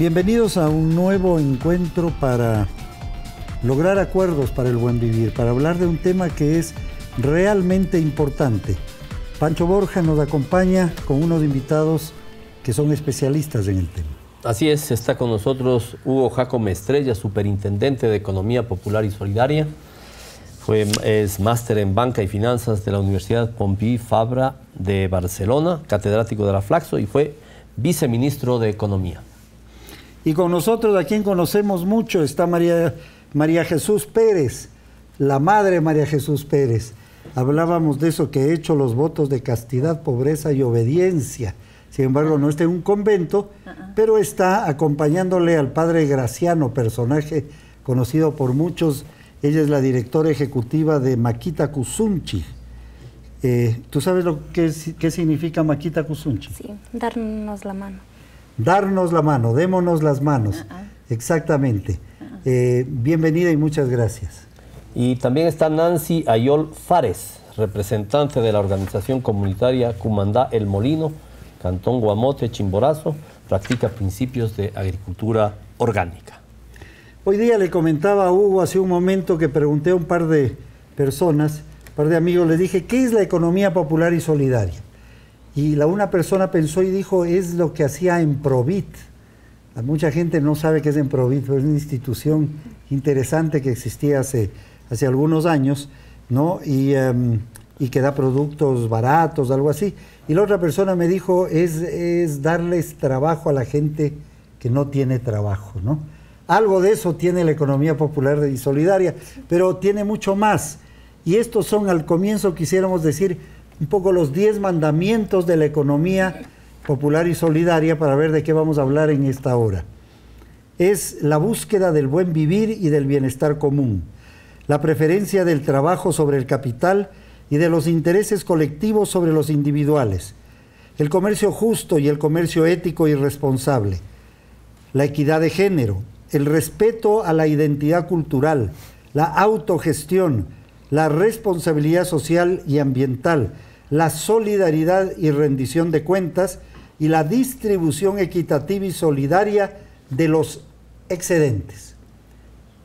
Bienvenidos a un nuevo encuentro para lograr acuerdos para el buen vivir, para hablar de un tema que es realmente importante. Pancho Borja nos acompaña con unos invitados que son especialistas en el tema. Así es, está con nosotros Hugo Jacome Estrella, superintendente de Economía Popular y Solidaria. Es máster en Banca y Finanzas de la Universidad Pompeu Fabra de Barcelona, catedrático de la Flaxo y fue viceministro de Economía. Y con nosotros, a quien conocemos mucho, está María Jesús Pérez, la madre María Jesús Pérez. Hablábamos de eso, que he hecho los votos de castidad, pobreza y obediencia. Sin embargo, no está en un convento, pero está acompañándole al padre Graciano, personaje conocido por muchos. Ella es la directora ejecutiva de Makita Kuzunchi. ¿Tú sabes qué significa Makita Kuzunchi? Sí, darnos la mano. Darnos la mano, démonos las manos. Exactamente. Bienvenida y muchas gracias. Y también está Nancy Ayol Fares, representante de la organización comunitaria Cumandá El Molino, Cantón Guamote, Chimborazo, practica principios de agricultura orgánica. Hoy día le comentaba a Hugo hace un momento que pregunté a un par de personas, un par de amigos, les dije, ¿qué es la economía popular y solidaria? Y una persona pensó y dijo, es lo que hacía Emprovit. Mucha gente no sabe qué es Emprovit, pero es una institución interesante que existía hace algunos años, ¿no? Y que da productos baratos, algo así. Y la otra persona me dijo, es darles trabajo a la gente que no tiene trabajo, ¿no? Algo de eso tiene la economía popular y solidaria, pero tiene mucho más. Y estos son, al comienzo quisiéramos decir, un poco los 10 mandamientos de la economía popular y solidaria para ver de qué vamos a hablar en esta hora. Es la búsqueda del buen vivir y del bienestar común, la preferencia del trabajo sobre el capital y de los intereses colectivos sobre los individuales, el comercio justo y el comercio ético y responsable, la equidad de género, el respeto a la identidad cultural, la autogestión, la responsabilidad social y ambiental, la solidaridad y rendición de cuentas y la distribución equitativa y solidaria de los excedentes.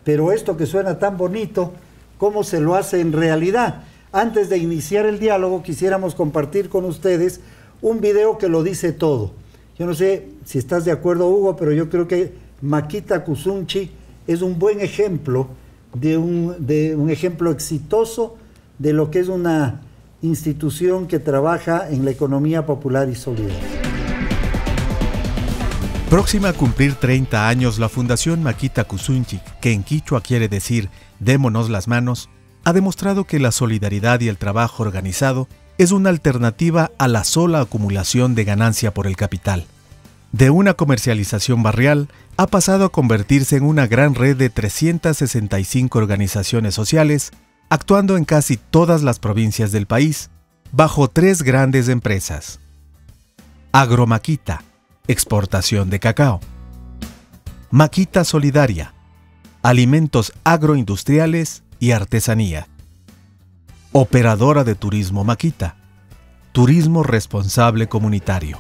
Pero esto que suena tan bonito, ¿cómo se lo hace en realidad? Antes de iniciar el diálogo, quisiéramos compartir con ustedes un video que lo dice todo. Yo no sé si estás de acuerdo, Hugo, pero yo creo que Makita Kuzunchi es un buen ejemplo de un ejemplo exitoso de lo que es una institución que trabaja en la economía popular y solidaria. Próxima a cumplir 30 años, la Fundación Makita Kuzunchi, que en quichua quiere decir démonos las manos, ha demostrado que la solidaridad y el trabajo organizado es una alternativa a la sola acumulación de ganancia por el capital. De una comercialización barrial, ha pasado a convertirse en una gran red de 365 organizaciones sociales, actuando en casi todas las provincias del país, bajo 3 grandes empresas. Agromakita, exportación de cacao. Makita Solidaria, alimentos agroindustriales y artesanía. Operadora de turismo Makita, turismo responsable comunitario.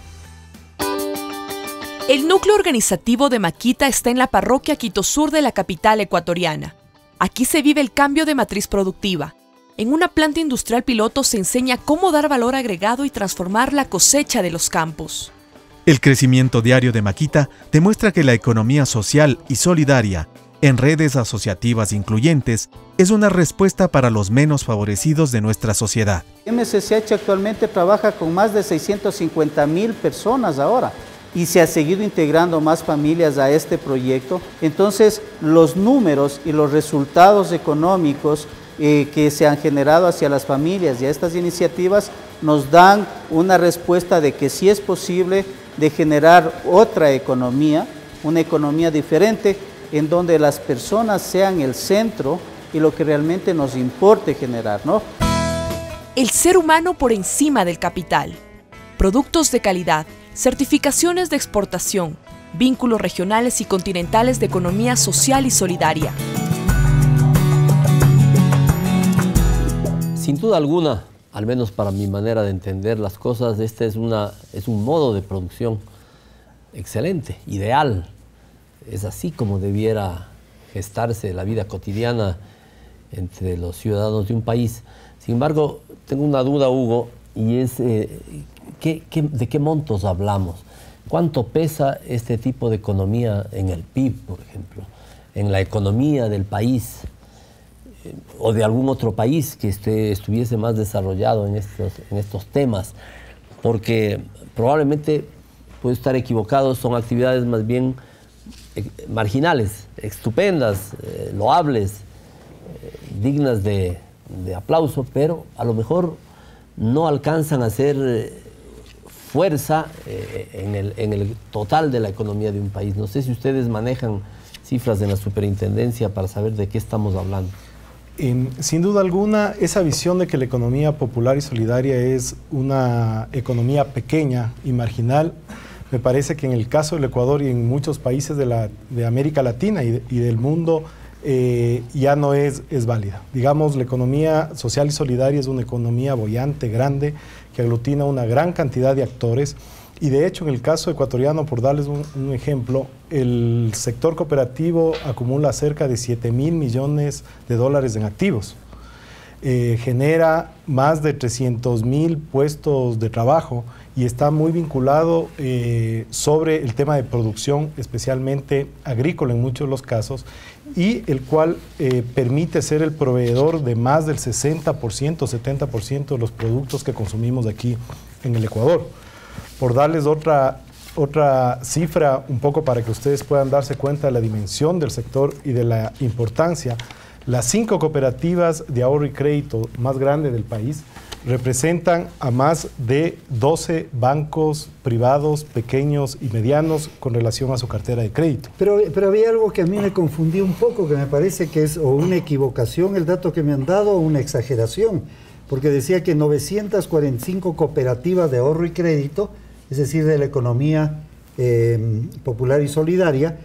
El núcleo organizativo de Makita está en la parroquia Quito Sur de la capital ecuatoriana. Aquí se vive el cambio de matriz productiva. En una planta industrial piloto se enseña cómo dar valor agregado y transformar la cosecha de los campos. El crecimiento diario de Makita demuestra que la economía social y solidaria, en redes asociativas incluyentes, es una respuesta para los menos favorecidos de nuestra sociedad. MSCH actualmente trabaja con más de 650,000 personas ahora, y se ha seguido integrando más familias a este proyecto. Entonces, los números y los resultados económicos que se han generado hacia las familias y a estas iniciativas nos dan una respuesta de que sí es posible de generar otra economía, una economía diferente, en donde las personas sean el centro y lo que realmente nos importe generar, ¿no? El ser humano por encima del capital. Productos de calidad, certificaciones de exportación, vínculos regionales y continentales de economía social y solidaria. Sin duda alguna, al menos para mi manera de entender las cosas, este es un modo de producción excelente, ideal, es así como debiera gestarse la vida cotidiana entre los ciudadanos de un país. Sin embargo, tengo una duda, Hugo, y es ¿de qué montos hablamos? ¿Cuánto pesa este tipo de economía en el PIB, por ejemplo, en la economía del país o de algún otro país que estuviese más desarrollado en estos temas? Porque probablemente, puedo estar equivocado, son actividades más bien marginales, estupendas, loables, dignas de aplauso, pero a lo mejor no alcanzan a ser fuerza en el total de la economía de un país. No sé si ustedes manejan cifras en la superintendencia para saber de qué estamos hablando. Sin duda alguna, esa visión de que la economía popular y solidaria es una economía pequeña y marginal, me parece que en el caso del Ecuador y en muchos países de América Latina y del mundo ya no es válida. Digamos, la economía social y solidaria es una economía boyante, grande, que aglutina una gran cantidad de actores. Y de hecho, en el caso ecuatoriano, por darles un ejemplo, el sector cooperativo acumula cerca de $7.000 millones en activos. Genera más de 300.000 puestos de trabajo y está muy vinculado sobre el tema de producción, especialmente agrícola en muchos de los casos, y el cual permite ser el proveedor de más del 60%, 70% de los productos que consumimos aquí en el Ecuador. Por darles otra cifra, un poco para que ustedes puedan darse cuenta de la dimensión del sector y de la importancia, las 5 cooperativas de ahorro y crédito más grandes del país representan a más de 12 bancos privados, pequeños y medianos con relación a su cartera de crédito. Pero había algo que a mí me confundí un poco, que me parece que es o una equivocación el dato que me han dado o una exageración, porque decía que 945 cooperativas de ahorro y crédito, es decir, de la economía popular y solidaria,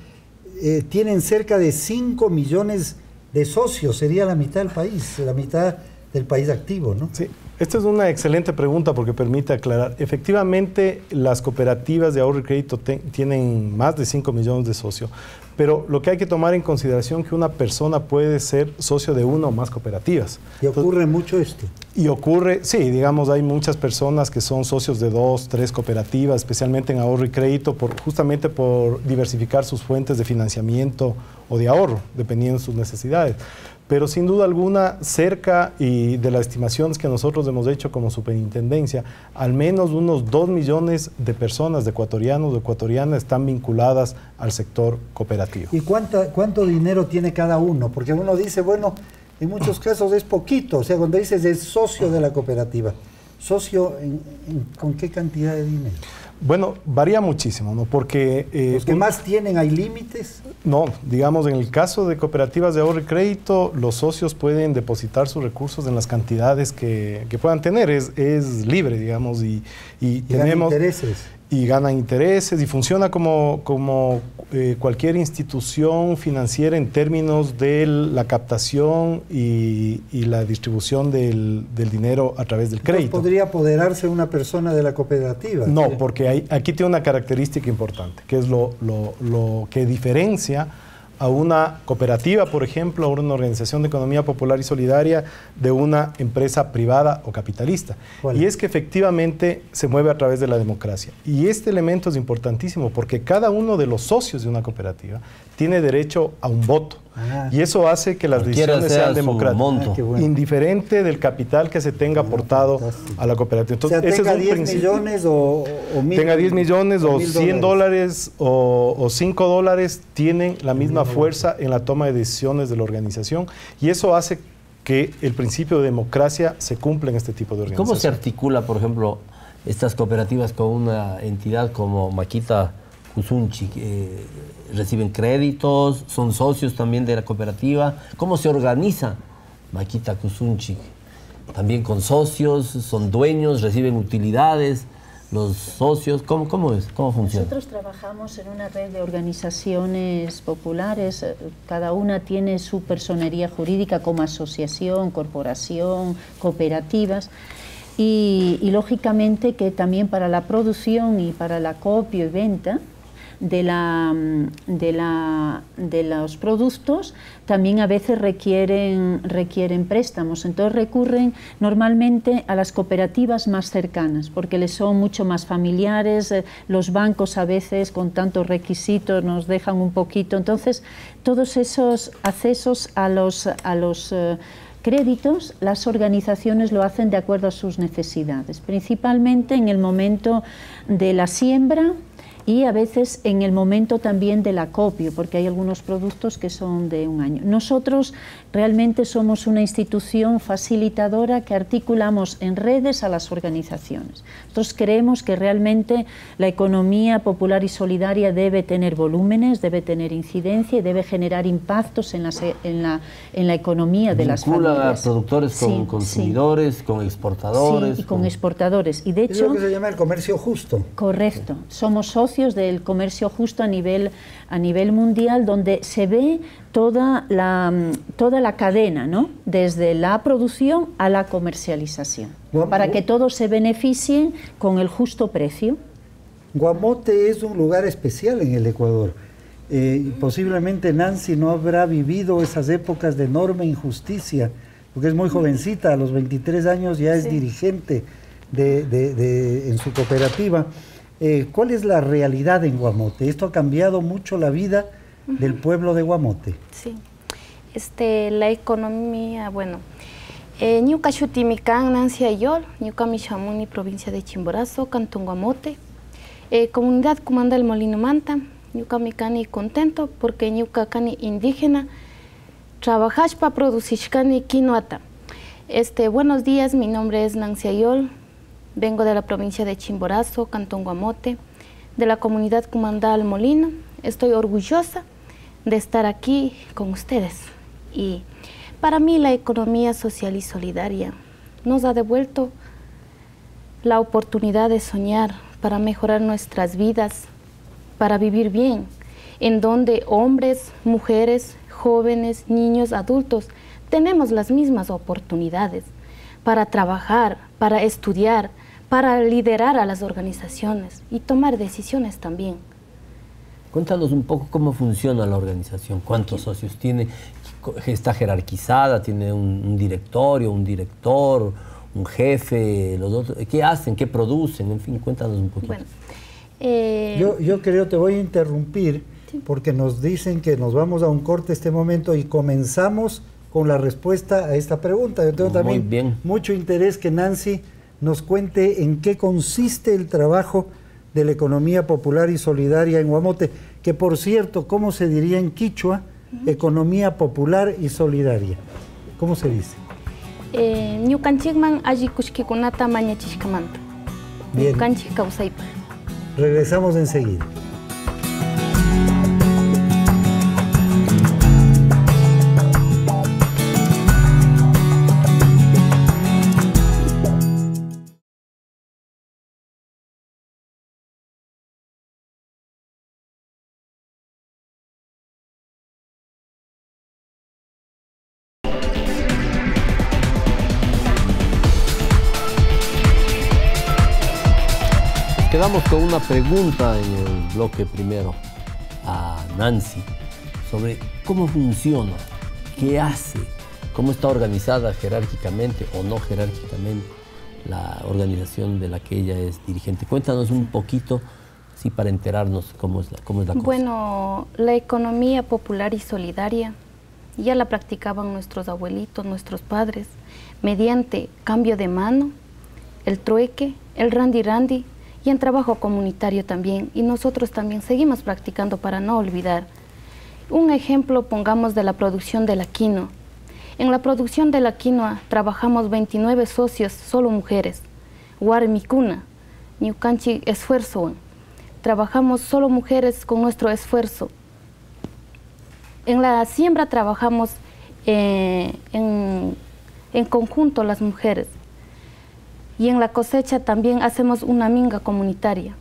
tienen cerca de 5 millones de socios, sería la mitad del país, la mitad del país activo, ¿no? Sí, esta es una excelente pregunta porque permite aclarar. Efectivamente, las cooperativas de ahorro y crédito tienen más de 5 millones de socios, pero lo que hay que tomar en consideración es que una persona puede ser socio de una o más cooperativas. ¿Y ocurre mucho esto? Y ocurre, sí, digamos, hay muchas personas que son socios de 2, 3 cooperativas, especialmente en ahorro y crédito, justamente por diversificar sus fuentes de financiamiento o de ahorro, dependiendo de sus necesidades. Pero sin duda alguna, cerca y de las estimaciones que nosotros hemos hecho como superintendencia, al menos unos 2 millones de personas, de ecuatorianos o ecuatorianas, están vinculadas al sector cooperativo. ¿Y cuánto dinero tiene cada uno? Porque uno dice, bueno, en muchos casos es poquito, o sea, cuando dices es socio de la cooperativa, ¿socio con qué cantidad de dinero? Bueno, varía muchísimo, ¿no? Porque... ¿Los que más tienen hay límites? No, digamos, en el caso de cooperativas de ahorro y crédito, los socios pueden depositar sus recursos en las cantidades que puedan tener, es libre, digamos, y tenemos... intereses. Y ganan intereses y funciona como cualquier institución financiera en términos de la captación y la distribución del dinero a través del crédito. ¿Podría apoderarse una persona de la cooperativa? No, porque aquí tiene una característica importante, que es lo que diferencia a una cooperativa, por ejemplo, a una organización de economía popular y solidaria de una empresa privada o capitalista. Y es que efectivamente se mueve a través de la democracia. Y este elemento es importantísimo porque cada uno de los socios de una cooperativa tiene derecho a un voto. Y eso hace que las decisiones sean democráticas, indiferente del capital que se tenga aportado a la cooperativa. Entonces, o sea, ese tenga es un 10 millones o tenga 10 millones o 100 dólares o 5 dólares, tienen la misma fuerza en la toma de decisiones de la organización, y eso hace que el principio de democracia se cumpla en este tipo de organizaciones. ¿Cómo se articula, por ejemplo, estas cooperativas con una entidad como Makita Kuzunchik? ¿Reciben créditos? ¿Son socios también de la cooperativa? ¿Cómo se organiza Makita Kuzunchik? ¿También con socios? ¿Son dueños? ¿Reciben utilidades? ¿Los socios? ¿Cómo es? ¿Cómo funciona? Nosotros trabajamos en una red de organizaciones populares. Cada una tiene su personería jurídica como asociación, corporación, cooperativas. Y lógicamente que también para la producción y para la acopio y venta los productos también a veces requieren préstamos. Entonces recurren normalmente a las cooperativas más cercanas porque les son mucho más familiares. Los bancos a veces con tantos requisitos nos dejan un poquito. Entonces todos esos accesos a los créditos, las organizaciones lo hacen de acuerdo a sus necesidades, principalmente en el momento de la siembra y a veces en el momento también del acopio, porque hay algunos productos que son de un año. Nosotros realmente somos una institución facilitadora que articulamos en redes a las organizaciones. Nosotros creemos que realmente la economía popular y solidaria debe tener volúmenes, debe tener incidencia y debe generar impactos en la economía de las familias. Vincula a productores con consumidores, con exportadores. Sí, y con exportadores. Y de hecho, es lo que se llama el comercio justo. Correcto. Somos socios del comercio justo a nivel mundial, donde se ve toda la cadena, ¿no? Desde la producción a la comercialización, para que todos se beneficien con el justo precio. Guamote es un lugar especial en el Ecuador. Posiblemente Nancy no habrá vivido esas épocas de enorme injusticia, porque es muy jovencita, a los 23 años ya es dirigente en su cooperativa. ¿Cuál es la realidad en Guamote? Esto ha cambiado mucho la vida del pueblo de Guamote. Sí, la economía, bueno, ñuka Xutimican, Nancy Ayol, ñuka Michamuni, provincia de Chimborazo, Cantón Guamote, comunidad Comanda el Molino Manta, ñuka Micani contento porque ñuka cani indígena, trabajas para producir cani quinoata. Buenos días, mi nombre es Nancy Ayol. Vengo de la provincia de Chimborazo, Cantón Guamote, de la comunidad Comanda el Molino. Estoy orgullosa de estar aquí con ustedes. Y para mí la economía social y solidaria nos ha devuelto la oportunidad de soñar para mejorar nuestras vidas, para vivir bien, en donde hombres, mujeres, jóvenes, niños, adultos, tenemos las mismas oportunidades para trabajar, para estudiar, para liderar a las organizaciones y tomar decisiones también. Cuéntanos un poco cómo funciona la organización, cuántos socios tiene, está jerarquizada, tiene un directorio, un director, un jefe, los otros, ¿qué hacen, qué producen? En fin, cuéntanos un poquito. Bueno, yo creo, te voy a interrumpir, porque nos dicen que nos vamos a un corte este momento y comenzamos con la respuesta a esta pregunta. Yo tengo también mucho interés que Nancy nos cuente en qué consiste el trabajo de la economía popular y solidaria en Guamote, que por cierto, ¿cómo se diría en quichua? Economía popular y solidaria. ¿Cómo se dice? Ñukanchikman alli kushkikunata mañachishkamanta. Bien. Ñukanchik kawsaypa. Regresamos enseguida. Quedamos con una pregunta en el bloque primero a Nancy sobre cómo funciona, qué hace, cómo está organizada jerárquicamente o no jerárquicamente la organización de la que ella es dirigente. Cuéntanos un poquito, sí, para enterarnos cómo es la cosa. Bueno, la economía popular y solidaria ya la practicaban nuestros abuelitos, nuestros padres, mediante cambio de mano, el trueque, el randi-randi, y en trabajo comunitario también, y nosotros también seguimos practicando para no olvidar. Un ejemplo pongamos de la producción de la quinoa. En la producción de la quinoa trabajamos 29 socios, solo mujeres. Huarmicuna, Ñukanchi esfuerzo. Trabajamos solo mujeres con nuestro esfuerzo. En la siembra trabajamos en conjunto las mujeres. Y en la cosecha también hacemos una minga comunitaria.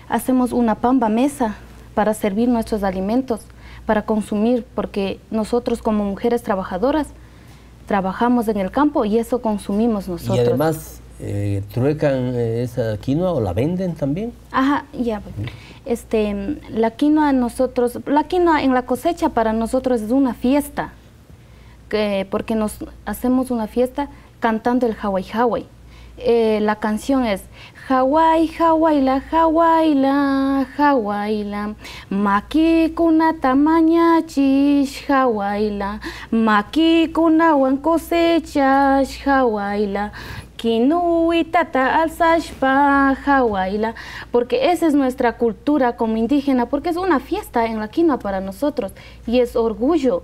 Hacemos una pamba mesa para servir nuestros alimentos, para consumir, porque nosotros como mujeres trabajadoras trabajamos en el campo y eso consumimos nosotros. Y además, ¿truecan esa quinoa o la venden también? Ajá, ya. La quinoa en la cosecha para nosotros es una fiesta, porque nos hacemos una fiesta cantando el Hawai Hawai. La canción es Hawai, Hawai, la Hawai, la Hawai, la Maki kuna tamaña chish Hawai, la Maki kuna wan cosecha Hawai, la Kinui tata alzashpa Hawai, la, porque esa es nuestra cultura como indígena, porque es una fiesta en la quinoa para nosotros y es orgullo,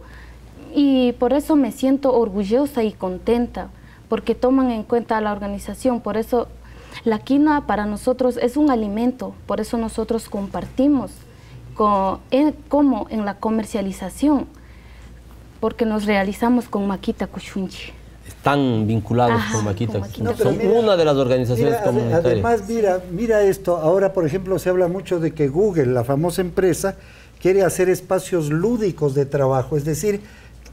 y por eso me siento orgullosa y contenta, porque toman en cuenta a la organización. Por eso la quinoa para nosotros es un alimento, por eso nosotros compartimos como en la comercialización, porque nos realizamos con Makita Kushunchi. Están vinculados con Makita. No, son mira, una de las organizaciones comunitarias. Además, mira esto, ahora por ejemplo se habla mucho de que Google, la famosa empresa, quiere hacer espacios lúdicos de trabajo, es decir,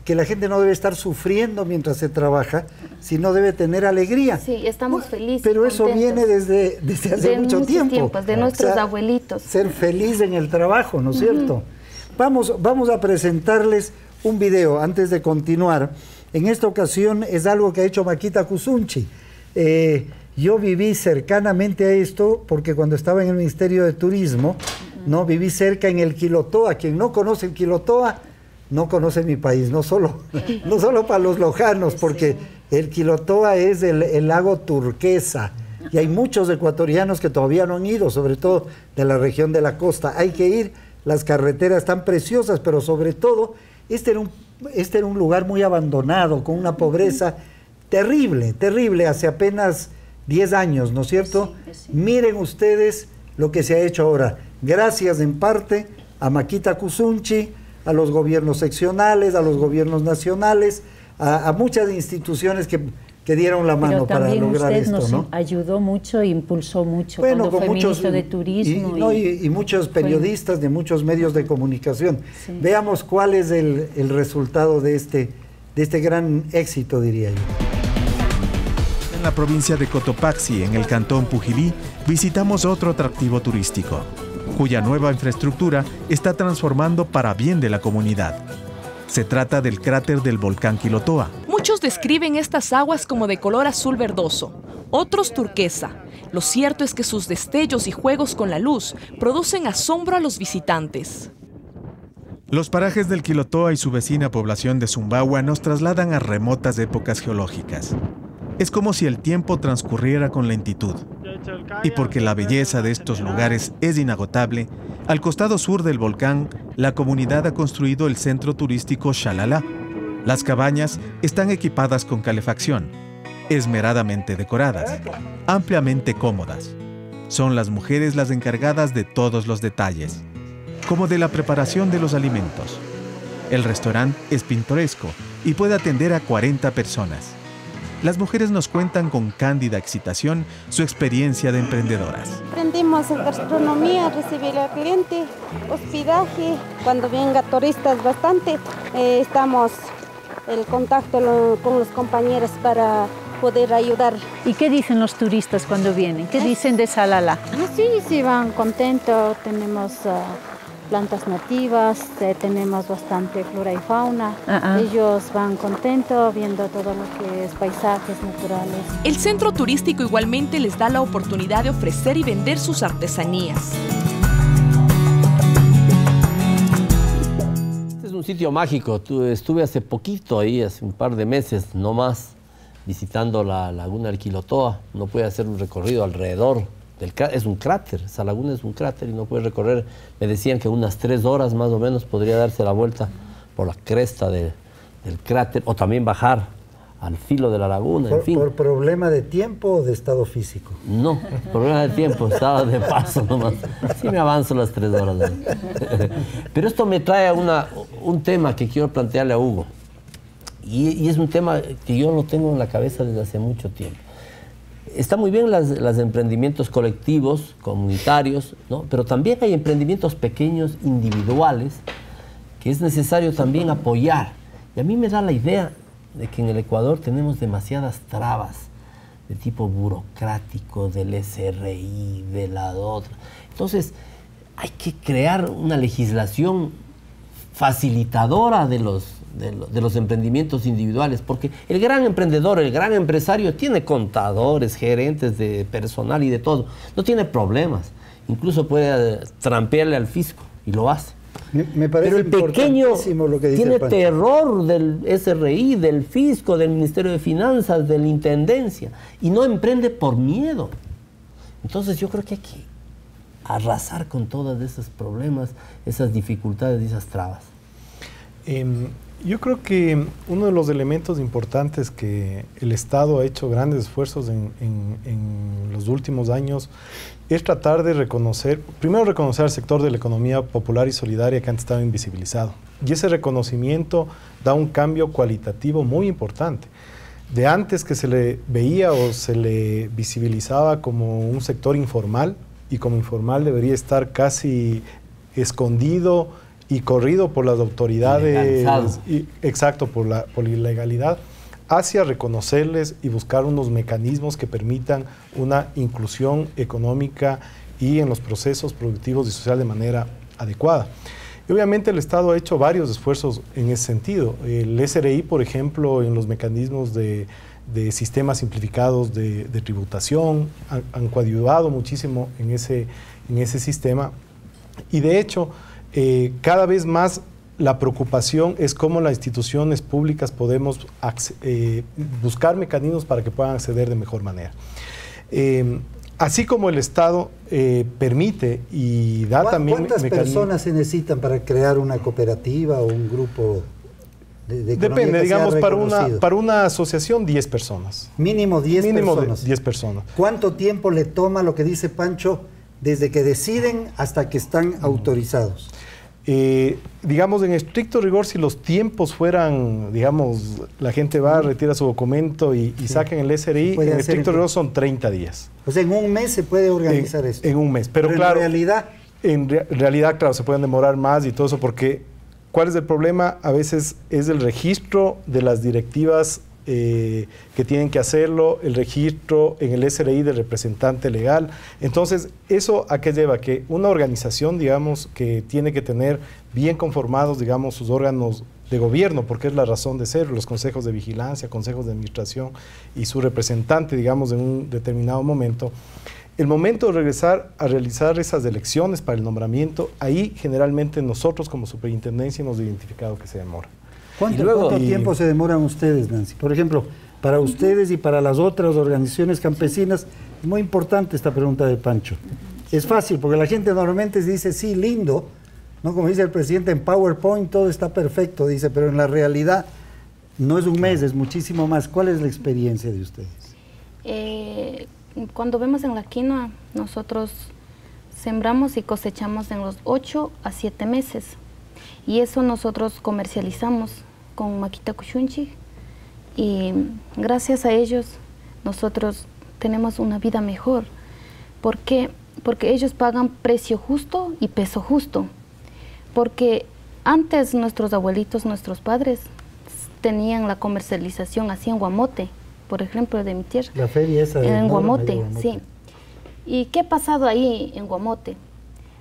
que la gente no debe estar sufriendo mientras se trabaja, sino debe tener alegría. Sí, estamos felices. Pero eso viene desde hace mucho tiempo. De nuestros abuelitos. Ser feliz en el trabajo, ¿no es cierto? Vamos a presentarles un video antes de continuar. En esta ocasión es algo que ha hecho Makita Kusunchi. Yo viví cercanamente a esto porque cuando estaba en el Ministerio de Turismo, ¿no? Viví cerca en el Quilotoa. Quien no conoce el Quilotoa no conoce mi país, no solo para los lojanos, porque el Quilotoa es el lago turquesa, y hay muchos ecuatorianos que todavía no han ido, sobre todo de la región de la costa. Hay que ir, las carreteras están preciosas, pero sobre todo, este era un lugar muy abandonado, con una pobreza terrible, hace apenas 10 años, ¿no es cierto? Sí. Miren ustedes lo que se ha hecho ahora, gracias en parte a Makita Kusunchi, a los gobiernos seccionales, a los gobiernos nacionales, a muchas instituciones que dieron la mano para lograr esto, ¿no? Nos ayudó mucho e impulsó mucho, bueno, cuando fue ministro de Turismo. Y muchos periodistas de muchos medios de comunicación. Sí. Veamos cuál es el resultado de este gran éxito, diría yo. En la provincia de Cotopaxi, en el cantón Pujilí, visitamos otro atractivo turístico, cuya nueva infraestructura está transformando para bien de la comunidad. Se trata del cráter del volcán Quilotoa. Muchos describen estas aguas como de color azul verdoso, otros turquesa. Lo cierto es que sus destellos y juegos con la luz producen asombro a los visitantes. Los parajes del Quilotoa y su vecina población de Sumbawa nos trasladan a remotas épocas geológicas. Es como si el tiempo transcurriera con lentitud. Y porque la belleza de estos lugares es inagotable, al costado sur del volcán, la comunidad ha construido el centro turístico Xalala. Las cabañas están equipadas con calefacción, esmeradamente decoradas, ampliamente cómodas. Son las mujeres las encargadas de todos los detalles, como de la preparación de los alimentos. El restaurante es pintoresco y puede atender a 40 personas. Las mujeres nos cuentan con cándida excitación su experiencia de emprendedoras. Aprendimos en gastronomía, recibir al cliente, hospedaje, cuando venga turistas bastante, estamos en contacto con los compañeros para poder ayudar. ¿Y qué dicen los turistas cuando vienen? ¿Qué dicen de Xalala? Sí, van contentos, tenemos plantas nativas, tenemos bastante flora y fauna. Ellos van contentos viendo todo lo que es paisajes naturales. El centro turístico igualmente les da la oportunidad de ofrecer y vender sus artesanías. Este es un sitio mágico. Estuve hace poquito ahí, hace un par de meses, no más, visitando la laguna del Quilotoa. No puede hacer un recorrido alrededor. Es un cráter, esa laguna es un cráter y no puede recorrer. Me decían que unas 3 horas más o menos podría darse la vuelta por la cresta del cráter o también bajar al filo de la laguna, en fin. ¿Por problema de tiempo o de estado físico? No, problema de tiempo, estaba de paso nomás. Sí me avanzo las 3 horas. Pero esto me trae un tema que quiero plantearle a Hugo. Y es un tema que yo lo tengo en la cabeza desde hace mucho tiempo. Está muy bien los emprendimientos colectivos, comunitarios, ¿no? Pero también hay emprendimientos pequeños, individuales, que es necesario también apoyar. Y a mí me da la idea de que en el Ecuador tenemos demasiadas trabas de tipo burocrático, del SRI, de la otra. Entonces, hay que crear una legislación facilitadora de los emprendimientos individuales, porque el gran emprendedor, el gran empresario tiene contadores, gerentes de personal y de todo, no tiene problemas, incluso puede trampearle al fisco y lo hace. Me parece. Pero el pequeño lo que dice tiene terror del SRI, del fisco, del Ministerio de Finanzas, de la Intendencia, y no emprende por miedo. Entonces yo creo que hay que arrasar con todos esos problemas, esas dificultades y esas trabas. Yo creo que uno de los elementos importantes que el Estado ha hecho grandes esfuerzos en los últimos años es tratar de primero reconocer al sector de la economía popular y solidaria que antes estaba invisibilizado. Y ese reconocimiento da un cambio cualitativo muy importante. De antes que se le veía o se le visibilizaba como un sector informal, y como informal debería estar casi escondido y corrido por las autoridades, exacto, por la ilegalidad, hacia reconocerles y buscar unos mecanismos que permitan una inclusión económica y en los procesos productivos y sociales de manera adecuada. Y obviamente el Estado ha hecho varios esfuerzos en ese sentido. El SRI, por ejemplo, en los mecanismos de sistemas simplificados de tributación, han coadyuvado muchísimo en ese sistema. Y de hecho, cada vez más la preocupación es cómo las instituciones públicas podemos buscar mecanismos para que puedan acceder de mejor manera. Así como el Estado permite y da también... ¿Cuántas personas se necesitan para crear una cooperativa o un grupo de Depende, digamos, para una asociación 10 personas. Mínimo 10 personas. 10 personas. ¿Cuánto tiempo le toma, lo que dice Pancho, desde que deciden hasta que están autorizados? Digamos, en estricto rigor, si los tiempos fueran, digamos, la gente va, retira su documento y saquen el SRI, en estricto rigor son 30 días. O sea, en un mes se puede organizar esto. En un mes, pero claro, en realidad, claro, se pueden demorar más y todo eso, porque ¿cuál es el problema? A veces es el registro de las directivas que tienen que hacerlo, el registro en el SRI del representante legal. Entonces, ¿eso a qué lleva? Que una organización, digamos, que tiene que tener bien conformados, digamos, sus órganos de gobierno, porque es la razón de ser, los consejos de vigilancia, consejos de administración y su representante, digamos, en un determinado momento. El momento de regresar a realizar esas elecciones para el nombramiento, ahí generalmente nosotros como superintendencia hemos identificado que se demora. ¿Cuánto tiempo se demoran ustedes, Nancy? Por ejemplo, para ustedes y para las otras organizaciones campesinas, es muy importante esta pregunta de Pancho. Es fácil, porque la gente normalmente dice, sí, lindo, ¿no? Como dice el presidente, en PowerPoint todo está perfecto, dice, pero en la realidad no es un mes, es muchísimo más. ¿Cuál es la experiencia de ustedes? Cuando vemos en la quinoa, nosotros sembramos y cosechamos en los 8 a 7 meses. Y eso nosotros comercializamos con Makita Kuchunchik, y gracias a ellos nosotros tenemos una vida mejor. ¿Por qué? Porque ellos pagan precio justo y peso justo. Porque antes nuestros abuelitos, nuestros padres, tenían la comercialización así en Guamote, por ejemplo, de mi tierra. La feria esa. En Guamote, sí. ¿Y qué ha pasado ahí en Guamote?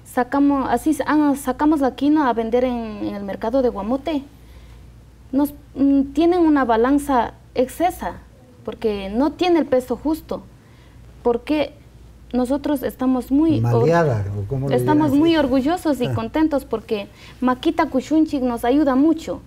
Sacamos la quinoa a vender en el mercado de Guamote. Tienen una balanza excesa, porque no tiene el peso justo, porque nosotros estamos muy orgullosos y contentos, porque Makita Kuchunchik nos ayuda mucho.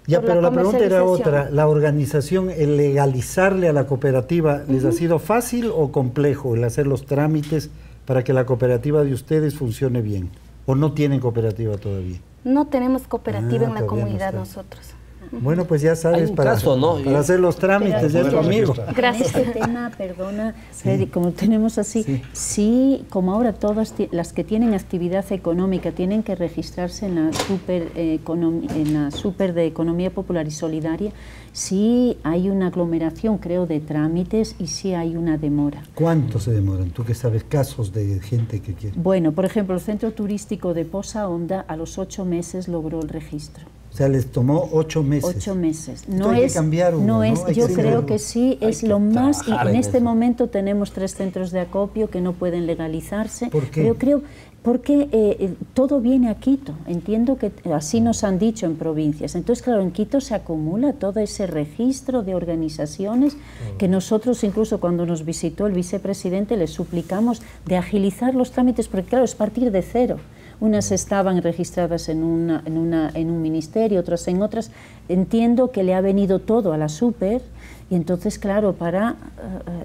Ya, pero la pregunta era otra. ¿La organización, el legalizarle a la cooperativa, les ha sido fácil o complejo el hacer los trámites para que la cooperativa de ustedes funcione bien? ¿O no tienen cooperativa todavía? No tenemos cooperativa en la comunidad nosotros. Bueno, pues ya sabes, para hacer los trámites de tu amigo. Gracias. En este tema, perdona, Freddy, como tenemos así, sí, como ahora todas las que tienen actividad económica tienen que registrarse en la super de Economía Popular y Solidaria, sí hay una aglomeración, creo, de trámites y sí hay una demora. ¿Cuánto se demoran? Tú que sabes casos de gente que quiere. Bueno, por ejemplo, el Centro Turístico de Poza Honda a los 8 meses logró el registro. O sea, les tomó 8 meses. 8 meses. No hay que cambiar uno, no es, ¿no? yo creo que sí, es lo más, y en este eso. momento tenemos 3 centros de acopio que no pueden legalizarse. ¿Por qué? Yo creo, porque todo viene a Quito. Entiendo que así nos han dicho en provincias. Entonces, claro, en Quito se acumula todo ese registro de organizaciones que nosotros, incluso cuando nos visitó el vicepresidente, le suplicamos de agilizar los trámites, porque claro, es partir de cero. Unas estaban registradas en un ministerio, otras en otras. Entiendo que le ha venido todo a la super, y entonces, claro, para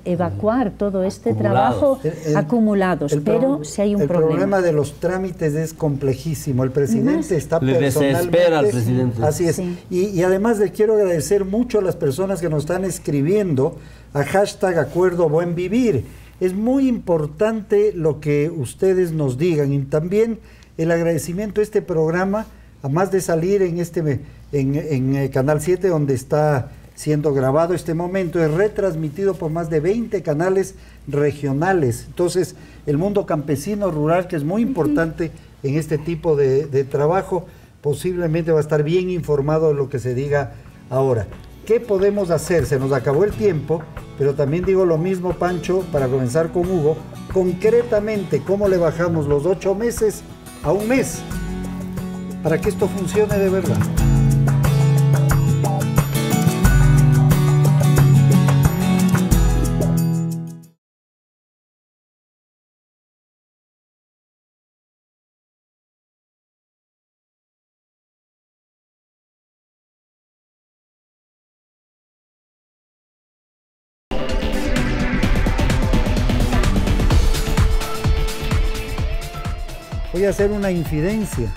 evacuar todo este trabajo acumulados, pero si hay un problema. El problema de los trámites es complejísimo. El presidente está le personalmente... desespera al presidente. Así es. Sí. Y además le quiero agradecer mucho a las personas que nos están escribiendo a hashtag Acuerdo Buen Vivir. Es muy importante lo que ustedes nos digan, y también el agradecimiento a este programa, además de salir en Canal 7, donde está siendo grabado este momento, es retransmitido por más de 20 canales regionales. Entonces, el mundo campesino rural, que es muy importante en este tipo de trabajo, posiblemente va a estar bien informado de lo que se diga ahora. ¿Qué podemos hacer? Se nos acabó el tiempo, pero también digo lo mismo, Pancho, para comenzar con Hugo. Concretamente, ¿cómo le bajamos los 8 meses a 1 mes? Para que esto funcione de verdad. Voy a hacer una infidencia.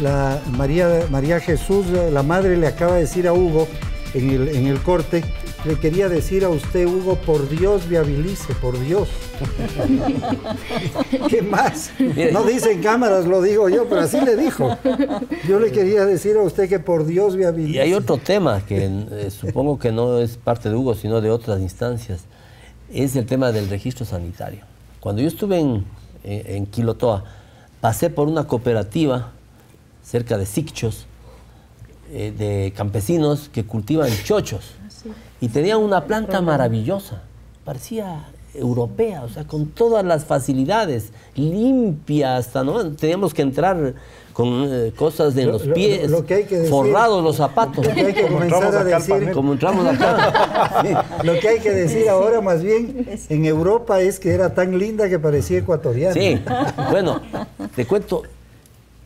La María Jesús, la madre, le acaba de decir a Hugo en el corte, le quería decir a usted, Hugo, por Dios viabilice, por Dios. ¿Qué más? No dicen cámaras, lo digo yo, pero así le dijo. Yo le quería decir a usted que por Dios viabilice. Y hay otro tema que supongo que no es parte de Hugo, sino de otras instancias. Es el tema del registro sanitario. Cuando yo estuve en Quilotoa, pasé por una cooperativa cerca de Sicchos, de campesinos que cultivan chochos. Y tenían una planta maravillosa, parecía europea, o sea, con todas las facilidades, limpia hasta, ¿no? Teníamos que entrar con cosas de los pies, lo que hay que decir, forrados los zapatos. Lo que hay que comenzar a decir, como entramos acá. Sí. Lo que hay que decir ahora más bien en Europa es que era tan linda que parecía ecuatoriana. Sí, bueno, te cuento,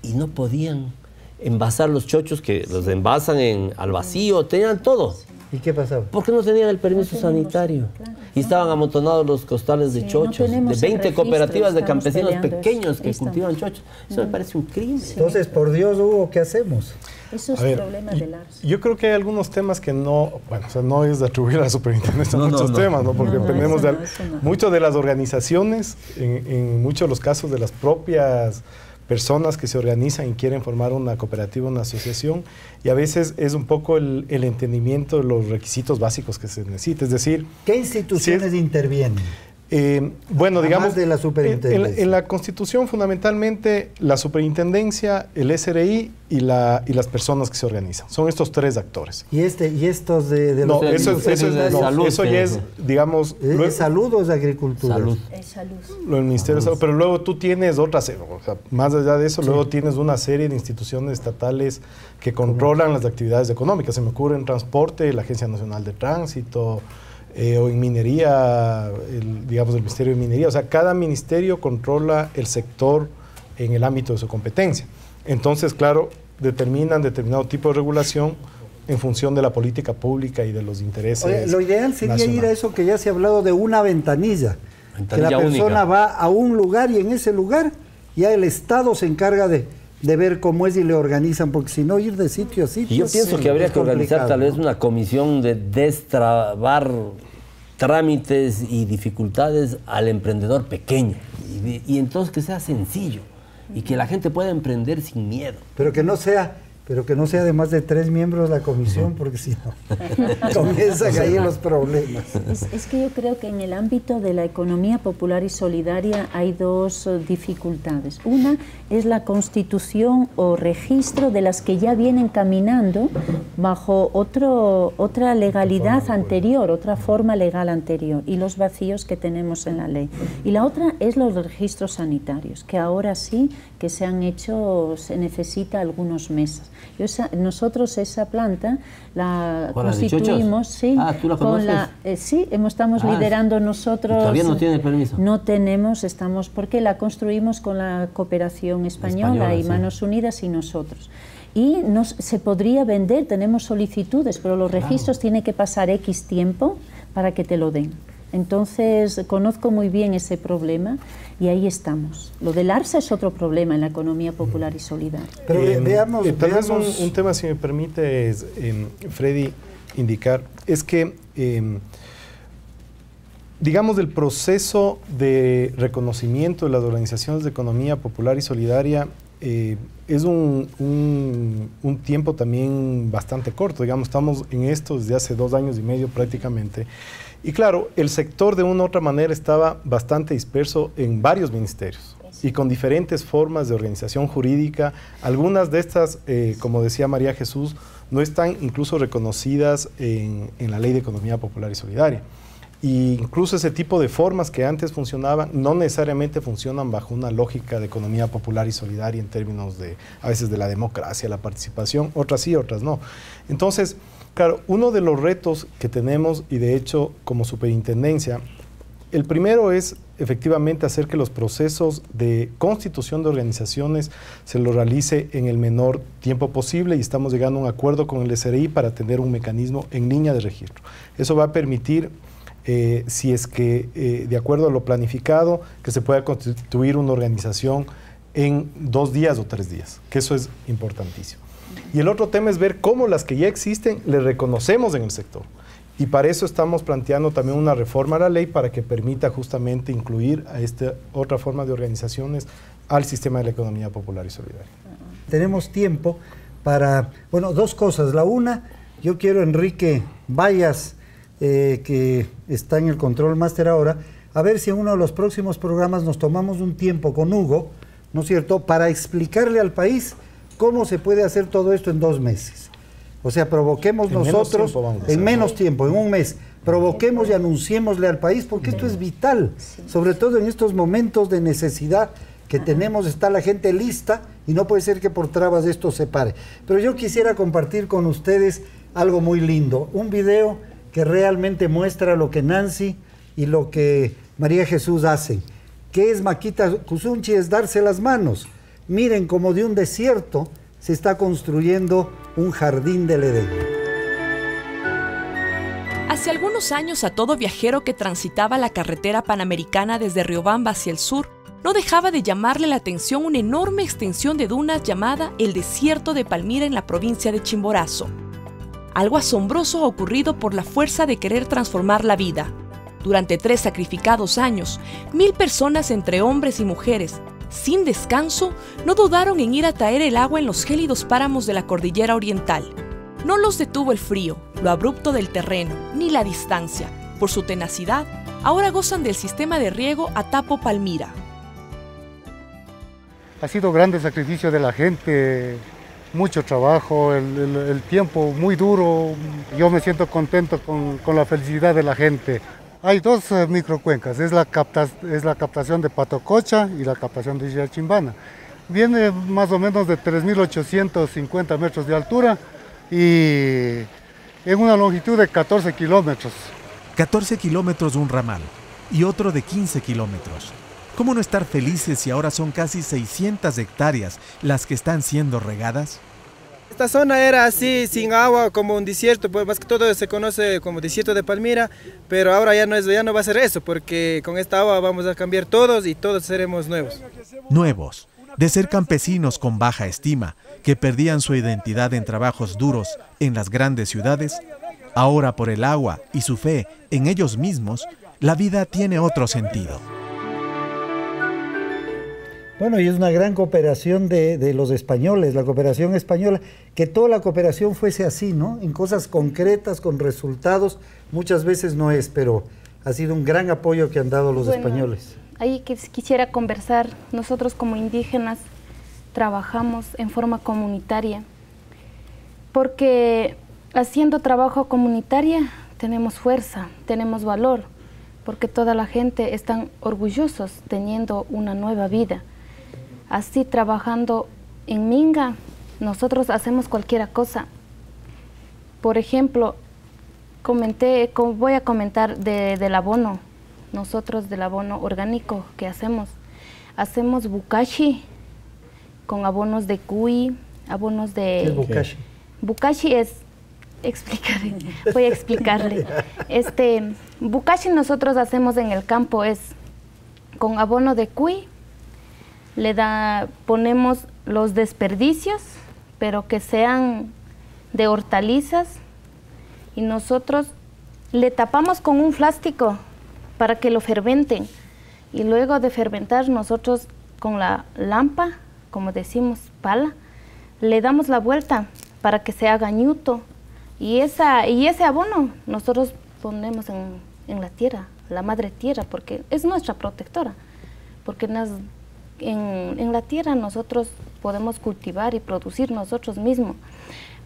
y no podían envasar los chochos, que los envasan al vacío, tenían todo. ¿Y qué pasaba? Porque no tenían el permiso sanitario. Y estaban amontonados los costales de chochos, de 20 cooperativas de campesinos pequeños que cultivan chochos. Eso me parece un crimen. Entonces, por Dios, Hugo, ¿qué hacemos? Eso es problema del ARS. Yo creo que hay algunos temas que no, bueno, o sea, no es de atribuir a la superintendencia muchos temas, ¿no? Porque dependemos de muchas de las organizaciones, en muchos de los casos de las propias personas que se organizan y quieren formar una cooperativa, una asociación, y a veces es un poco el entendimiento de los requisitos básicos que se necesita. Es decir, ¿qué instituciones intervienen? Bueno, digamos, de la superintendencia. En la Constitución, fundamentalmente, la superintendencia, el SRI y las personas que se organizan. Son estos 3 actores. ¿Y estos de no, los eso ya es, digamos... ¿Es salud o es agricultura? Salud. Es salud. Lo del Ministerio de Salud, pero luego tú tienes otras, o sea, más allá de eso, luego tienes una serie de instituciones estatales que controlan las actividades económicas. Se me ocurre en transporte, la Agencia Nacional de Tránsito, o en minería, digamos, el Ministerio de Minería. O sea, cada ministerio controla el sector en el ámbito de su competencia. Entonces, claro, determinan determinado tipo de regulación en función de la política pública y de los intereses. Oye, lo ideal sería ir a eso que ya se ha hablado de una ventanilla que la persona única. Va a un lugar y en ese lugar ya el Estado se encarga de ver cómo es y le organizan, porque si no, ir de sitio a sitio. Y yo pienso que habría que organizar tal vez una comisión de destrabar trámites y dificultades al emprendedor pequeño, y entonces que sea sencillo y que la gente pueda emprender sin miedo. Pero que no sea pero que no sea de más de 3 miembros la comisión, porque si no, comienzan ahí los problemas. Es que yo creo que en el ámbito de la economía popular y solidaria hay dos dificultades. Una es la constitución o registro de las que ya vienen caminando bajo otra legalidad anterior, otra forma legal anterior, y los vacíos que tenemos en la ley. Y la otra es los registros sanitarios, que ahora sí que se han hecho, se necesita algunos meses. Nosotros esa planta la constituimos, sí, ¿tú la conoces? Sí, estamos liderando nosotros. ¿Todavía no tiene permiso? No tenemos, porque la construimos con la cooperación española y Manos Unidas y nosotros. Y se podría vender, tenemos solicitudes, pero los registros tienen que pasar X tiempo para que te lo den. Entonces, conozco muy bien ese problema y ahí estamos. Lo del ARSA es otro problema en la economía popular y solidaria. Pero veamos... Tal vez un tema, si me permite, Freddy, indicar, es que, digamos, el proceso de reconocimiento de las organizaciones de economía popular y solidaria es un tiempo también bastante corto. Digamos, estamos en esto desde hace 2 años y medio prácticamente. Y claro, el sector de una u otra manera estaba bastante disperso en varios ministerios y con diferentes formas de organización jurídica. Algunas de estas, como decía María Jesús, no están incluso reconocidas en la Ley de Economía Popular y Solidaria. Y incluso ese tipo de formas que antes funcionaban no necesariamente funcionan bajo una lógica de economía popular y solidaria en términos de, a veces, de la democracia, la participación, otras sí, otras no. Entonces, claro, uno de los retos que tenemos, y de hecho como superintendencia, el primero es efectivamente hacer que los procesos de constitución de organizaciones se los realice en el menor tiempo posible, y estamos llegando a un acuerdo con el SRI para tener un mecanismo en línea de registro. Eso va a permitir, si es que de acuerdo a lo planificado, que se pueda constituir una organización en 2 días o 3 días, que eso es importantísimo. Y el otro tema es ver cómo las que ya existen le reconocemos en el sector. Y para eso estamos planteando también una reforma a la ley para que permita justamente incluir a esta otra forma de organizaciones al sistema de la economía popular y solidaria. Tenemos tiempo para, bueno, 2 cosas. La una, yo quiero, Enrique Vallas, que está en el Control Master ahora, a ver si en uno de los próximos programas nos tomamos un tiempo con Hugo, ¿no es cierto?, para explicarle al país cómo se puede hacer todo esto en 2 meses. O sea, provoquemos nosotros, en menos tiempo, en 1 mes, provoquemos y anunciémosle al país, porque esto es vital, sobre todo en estos momentos de necesidad que tenemos. Está la gente lista y no puede ser que por trabas esto se pare. Pero yo quisiera compartir con ustedes algo muy lindo, un video que realmente muestra lo que Nancy y lo que María Jesús hacen. ¿Qué es Makita Kuzunchi? Es darse las manos. Miren cómo de un desierto se está construyendo un jardín del Edén. Hace algunos años, a todo viajero que transitaba la carretera panamericana desde Riobamba hacia el sur, no dejaba de llamarle la atención una enorme extensión de dunas llamada el Desierto de Palmira en la provincia de Chimborazo. Algo asombroso ha ocurrido por la fuerza de querer transformar la vida. Durante 3 sacrificados años, 1000 personas entre hombres y mujeres, sin descanso, no dudaron en ir a traer el agua en los gélidos páramos de la cordillera oriental. No los detuvo el frío, lo abrupto del terreno, ni la distancia. Por su tenacidad, ahora gozan del sistema de riego Atapo Palmira. Ha sido grande sacrificio de la gente, mucho trabajo, el tiempo muy duro. Yo me siento contento con la felicidad de la gente. Hay 2 microcuencas, es la captación de Patococha y la captación de Yachimbana. Viene más o menos de 3.850 metros de altura y en una longitud de 14 kilómetros. 14 kilómetros un ramal y otro de 15 kilómetros. ¿Cómo no estar felices si ahora son casi 600 hectáreas las que están siendo regadas? Esta zona era así, sin agua, como un desierto, pues más que todo se conoce como desierto de Palmira, pero ahora ya no va a ser eso, porque con esta agua vamos a cambiar todos y todos seremos nuevos. Nuevos, de ser campesinos con baja estima, que perdían su identidad en trabajos duros en las grandes ciudades, ahora por el agua y su fe en ellos mismos, la vida tiene otro sentido. Bueno, y es una gran cooperación de los españoles, la cooperación española, que toda la cooperación fuese así, ¿no? En cosas concretas, con resultados, muchas veces no es, pero ha sido un gran apoyo que han dado los españoles. Ahí quisiera conversar, nosotros como indígenas trabajamos en forma comunitaria, porque haciendo trabajo comunitaria tenemos fuerza, tenemos valor, porque toda la gente están orgullosos teniendo una nueva vida. Así trabajando en Minga, nosotros hacemos cualquier cosa. Por ejemplo, voy a comentar del abono. Nosotros del abono orgánico que hacemos bukashi con abonos de cuy, abonos de... ¿Qué es bukashi? Bukashi es... voy a explicarle. Bukashi nosotros hacemos en el campo es con abono de cuy, ponemos los desperdicios, pero que sean de hortalizas, y nosotros le tapamos con un plástico para que lo fermenten, y luego de fermentar nosotros con la lampa, como decimos, pala, le damos la vuelta para que se haga ñuto, y ese abono nosotros ponemos en la tierra, la madre tierra, porque es nuestra protectora, porque en la tierra nosotros podemos cultivar y producir nosotros mismos,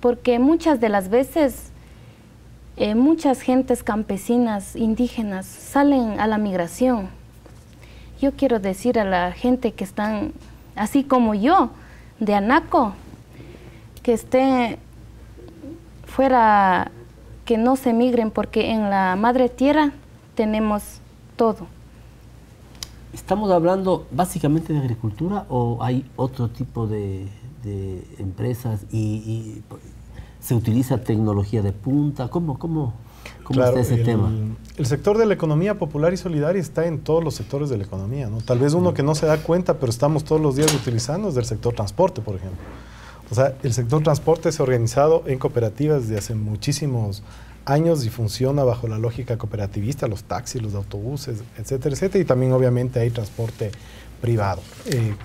porque muchas de las veces muchas gentes campesinas, indígenas, salen a la migración. Yo quiero decir a la gente que están, así como yo, de Anaco, que esté fuera, que no se migren, porque en la madre tierra tenemos todo. ¿Estamos hablando básicamente de agricultura o hay otro tipo de empresas y se utiliza tecnología de punta? ¿Cómo Claro, está ese tema? El sector de la economía popular y solidaria está en todos los sectores de la economía, ¿no? Tal vez uno que no se da cuenta, pero estamos todos los días utilizando, es del sector transporte, por ejemplo. O sea, el sector transporte se ha organizado en cooperativas desde hace muchísimos años y funciona bajo la lógica cooperativista, los taxis, los autobuses, etcétera, etcétera, y también obviamente hay transporte privado,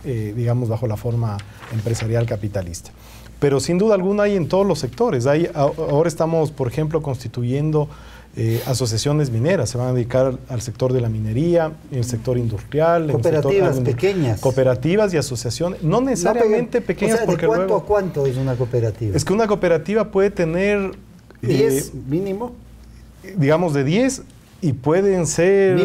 digamos bajo la forma empresarial capitalista. Pero sin duda alguna hay en todos los sectores. Ahora estamos, por ejemplo, constituyendo asociaciones mineras, se van a dedicar al sector de la minería, el sector industrial. Cooperativas pequeñas. Cooperativas y asociaciones, no necesariamente pequeñas. O sea, porque ¿de cuánto luego, a cuánto es una cooperativa? Es que una cooperativa puede tener... 10 mínimo. Digamos de 10 y pueden ser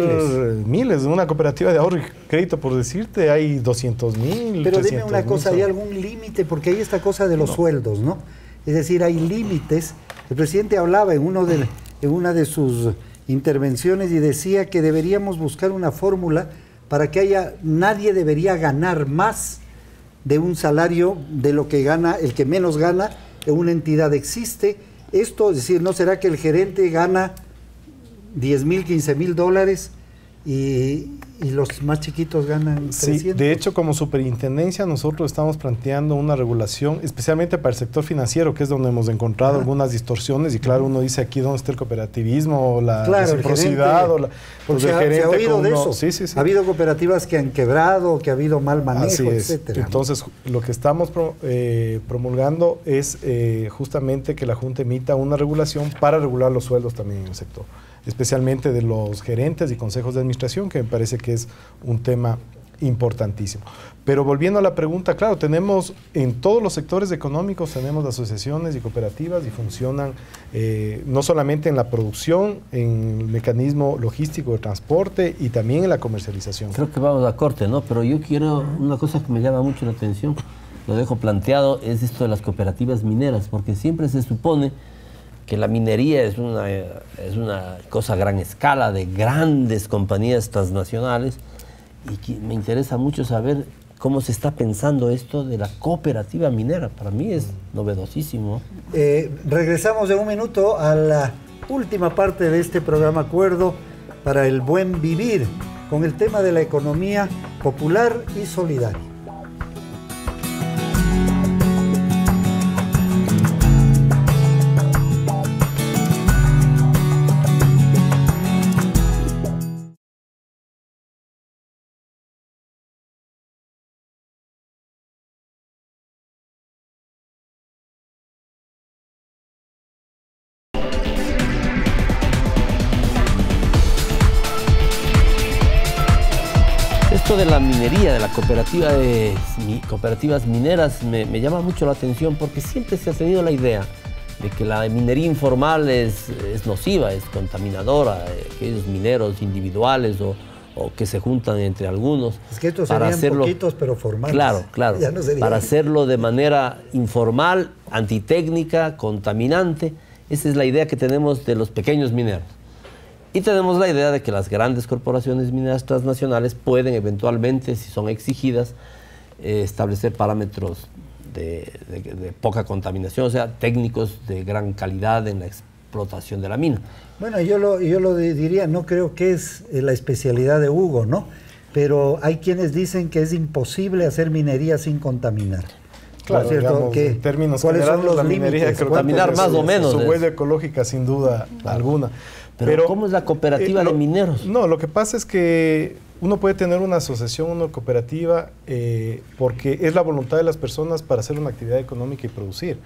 miles. Una cooperativa de ahorro y crédito, por decirte, hay 200,000. Pero dime una cosa, ¿hay algún límite? Porque hay esta cosa de los sueldos, ¿no? Es decir, hay límites. El presidente hablaba en una de sus intervenciones y decía que deberíamos buscar una fórmula para que nadie debería ganar más de un salario de lo que gana el que menos gana en una entidad. Existe esto, es decir, ¿no será que el gerente gana 10,000, 15,000 dólares y los más chiquitos ganan 300? Sí, de hecho, como superintendencia nosotros estamos planteando una regulación, especialmente para el sector financiero, que es donde hemos encontrado algunas distorsiones, y claro, uno dice aquí dónde está el cooperativismo, o la reciprocidad, se ha oído de eso. Sí. Ha habido cooperativas que han quebrado, que ha habido mal manejo, etcétera. Entonces, lo que estamos promulgando es justamente que la Junta emita una regulación para regular los sueldos también en el sector, especialmente de los gerentes y consejos de administración, que me parece que es un tema importantísimo. Pero volviendo a la pregunta, claro, tenemos en todos los sectores económicos, tenemos asociaciones y cooperativas y funcionan no solamente en la producción, en el mecanismo logístico de transporte y también en la comercialización. Creo que vamos a corte, ¿no? Pero yo quiero, una cosa que me llama mucho la atención, lo dejo planteado, es esto de las cooperativas mineras, porque siempre se supone que la minería es una cosa a gran escala de grandes compañías transnacionales, y que me interesa mucho saber cómo se está pensando esto de la cooperativa minera. Para mí es novedosísimo. Regresamos en un minuto a la última parte de este programa Acuerdo para el Buen Vivir, con el tema de la economía popular y solidaria. Esto de la minería, de la cooperativa de cooperativas mineras, me llama mucho la atención porque siempre se ha tenido la idea de que la minería informal es nociva, es contaminadora, aquellos mineros individuales o que se juntan entre algunos. Es que estos serían poquitos pero formales. Claro, claro. Ya no para hacerlo de manera informal, antitécnica, contaminante. Esa es la idea que tenemos de los pequeños mineros. Y tenemos la idea de que las grandes corporaciones mineras transnacionales pueden eventualmente, si son exigidas, establecer parámetros de poca contaminación, o sea, técnicos de gran calidad en la explotación de la mina. Bueno, yo lo diría, no creo que es la especialidad de Hugo, ¿no? Pero hay quienes dicen que es imposible hacer minería sin contaminar. Claro, digamos, en términos generales, la minería contaminar más o menos. Su huella ecológica, sin duda alguna. Pero ¿cómo es la cooperativa de mineros? No, lo que pasa es que uno puede tener una asociación, una cooperativa, porque es la voluntad de las personas para hacer una actividad económica y producir.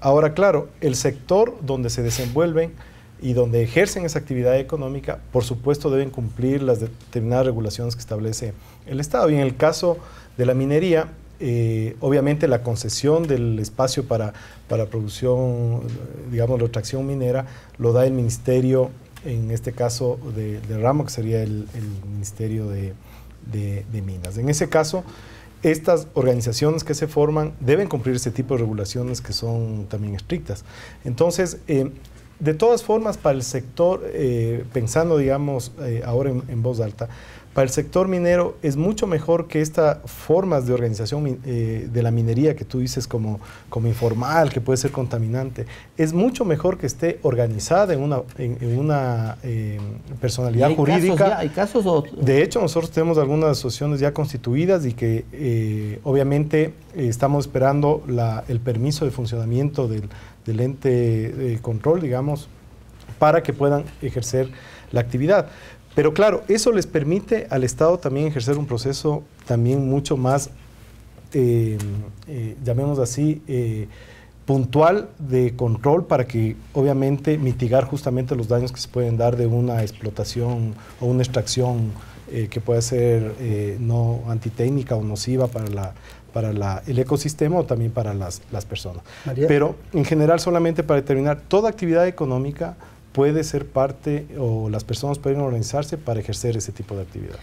Ahora, claro, el sector donde se desenvuelven y donde ejercen esa actividad económica, por supuesto deben cumplir las determinadas regulaciones que establece el Estado. Y en el caso de la minería, obviamente la concesión del espacio para producción, digamos, la extracción minera, lo da el Ministerio, en este caso de ramo, que sería el Ministerio de Minas. En ese caso, estas organizaciones que se forman deben cumplir ese tipo de regulaciones que son también estrictas. Entonces, de todas formas, para el sector, pensando, digamos, ahora en voz alta, para el sector minero es mucho mejor que estas formas de organización de la minería que tú dices como informal, que puede ser contaminante, es mucho mejor que esté organizada en una personalidad jurídica. ¿Hay casos? De hecho, nosotros tenemos algunas asociaciones ya constituidas y que obviamente estamos esperando el permiso de funcionamiento del ente de control, digamos, para que puedan ejercer la actividad. Pero claro, eso les permite al Estado también ejercer un proceso también mucho más, llamémoslo así, puntual de control para que obviamente mitigar justamente los daños que se pueden dar de una explotación o una extracción que pueda ser no antitécnica o nociva para el ecosistema o también para las personas. María. Pero en general, solamente para determinar, toda actividad económica puede ser parte, o las personas pueden organizarse para ejercer ese tipo de actividad.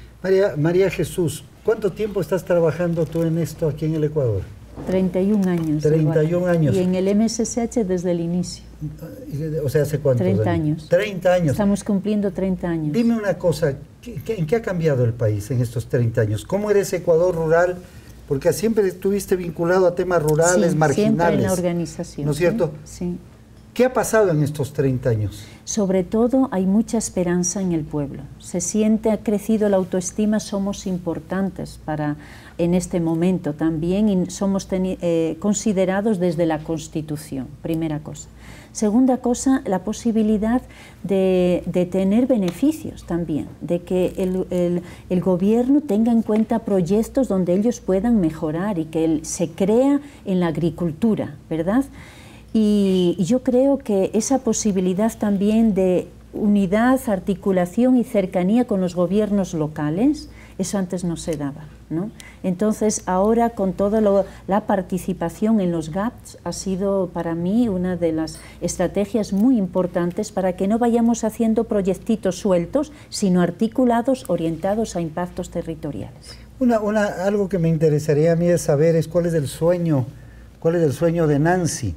María Jesús, ¿cuánto tiempo estás trabajando tú en esto aquí en el Ecuador? 31 años. 31 años. Y en el MSCH desde el inicio. O sea, ¿hace cuántos 30 años. 30 años. Estamos cumpliendo 30 años. Dime una cosa, ¿en qué ha cambiado el país en estos 30 años? ¿Cómo eres Ecuador rural? Porque siempre estuviste vinculado a temas rurales, sí, marginales. Siempre en la organización. ¿No es cierto? Sí. ¿Qué ha pasado en estos 30 años? Sobre todo hay mucha esperanza en el pueblo. Se siente, ha crecido la autoestima, somos importantes en este momento también y somos considerados desde la Constitución, primera cosa. Segunda cosa, la posibilidad de tener beneficios también, de que el gobierno tenga en cuenta proyectos donde ellos puedan mejorar y que se crea en la agricultura, ¿verdad? Y yo creo que esa posibilidad también de unidad, articulación y cercanía con los gobiernos locales, eso antes no se daba, ¿no? Entonces ahora con toda la participación en los GAPs ha sido para mí una de las estrategias muy importantes para que no vayamos haciendo proyectitos sueltos, sino articulados, orientados a impactos territoriales. Algo que me interesaría a mí es saber cuál es el sueño de Nancy.